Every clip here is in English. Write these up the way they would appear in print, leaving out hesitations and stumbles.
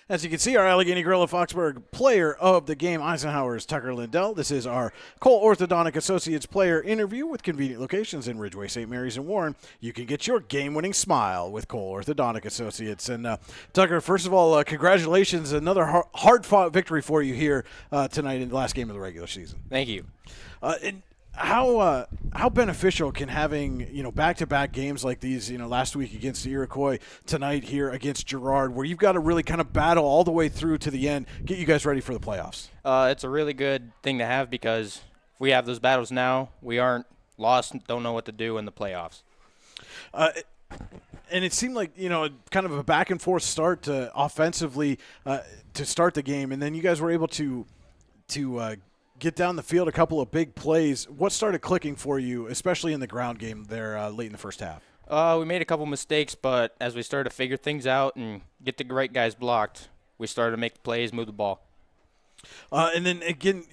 As you can see, our Allegheny Grill of Foxburg player of the game, Eisenhower, is Tucker Lindell. This is our Cole Orthodontic Associates player interview with convenient locations in Ridgeway, St. Mary's, and Warren. You can get your game-winning smile with Cole Orthodontic Associates. And Tucker, first of all, congratulations. Another hard-fought victory for you here tonight in the last game of the regular season. Thank you. How beneficial can having back-to-back games like these, last week against the Iroquois, tonight here against Girard, where you've got to really kind of battle all the way through to the end, get you guys ready for the playoffs? It's a really good thing to have because if we have those battles now, we aren't lost, don't know what to do in the playoffs. And it seemed like, kind of a back-and-forth start to offensively to start the game, and then you guys were able to get down the field a couple of big plays. What started clicking for you, especially in the ground game there late in the first half? We made a couple mistakes, but as we started to figure things out and get the right guys blocked, we started to make plays, move the ball. And then, again,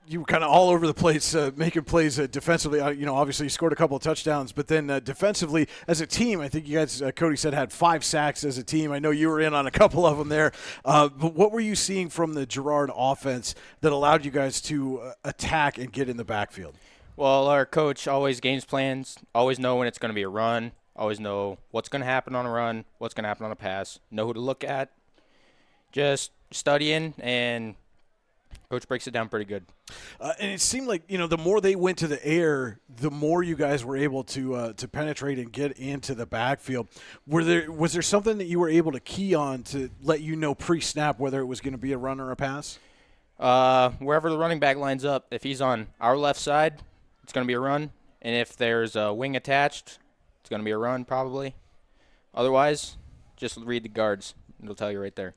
you were kind of all over the place making plays defensively. Obviously you scored a couple of touchdowns, but then defensively as a team, I think you guys, Cody said, had 5 sacks as a team. I know you were in on a couple of them there. But what were you seeing from the Girard offense that allowed you guys to attack and get in the backfield? Well, our coach always games plans, always know when it's going to be a run, always know what's going to happen on a run, what's going to happen on a pass, know who to look at. Just studying, and coach breaks it down pretty good. And it seemed like, the more they went to the air, the more you guys were able to penetrate and get into the backfield. Was there something that you were able to key on to let you know pre-snap whether it was going to be a run or a pass? Wherever the running back lines up, if he's on our left side, it's going to be a run. And if there's a wing attached, it's going to be a run probably. Otherwise, just read the guards. It'll tell you right there.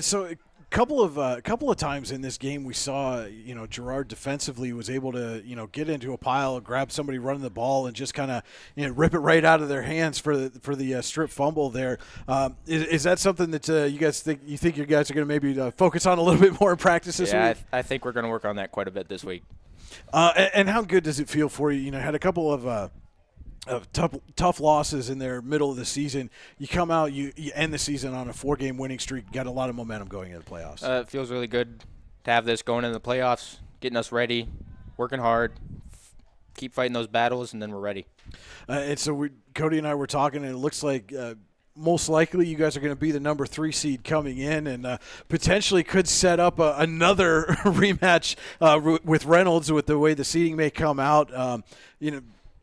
So couple of times in this game we saw Girard defensively was able to get into a pile, grab somebody running the ball, and just kind of rip it right out of their hands for the strip fumble there. Is that something that you guys think you guys are going to maybe focus on a little bit more in practice this week? I think we're going to work on that quite a bit this week. And how good does it feel for you? Had a couple of tough losses in their middle of the season. You come out, you end the season on a 4-game winning streak, got a lot of momentum going into the playoffs. It feels really good to have this going into the playoffs, getting us ready, working hard, keep fighting those battles, and then we're ready. And so Cody and I were talking, and it looks like most likely you guys are going to be the number 3 seed coming in, and potentially could set up another rematch with Reynolds with the way the seeding may come out.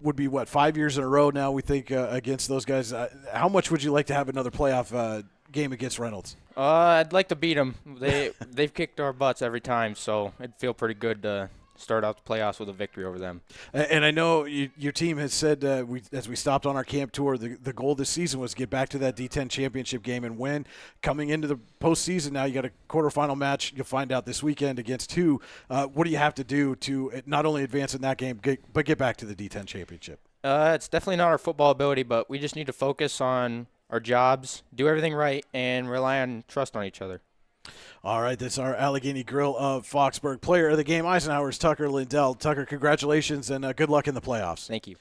Would be, 5 years in a row now, we think, against those guys. How much would you like to have another playoff game against Reynolds? I'd like to beat them. They've kicked our butts every time, so it'd feel pretty good to start out the playoffs with a victory over them. And I know your team has said, as we stopped on our camp tour, the goal this season was to get back to that D10 championship game and win. Coming into the postseason now, you got a quarterfinal match. You'll find out this weekend against who. What do you have to do to not only advance in that game, but get back to the D10 championship? It's definitely not our football ability, but we just need to focus on our jobs, do everything right, and rely on trust on each other. All right, that's our Allegheny Grill of Foxburg player of the game. Eisenhower's Tucker Lindell. Tucker, congratulations and good luck in the playoffs. Thank you.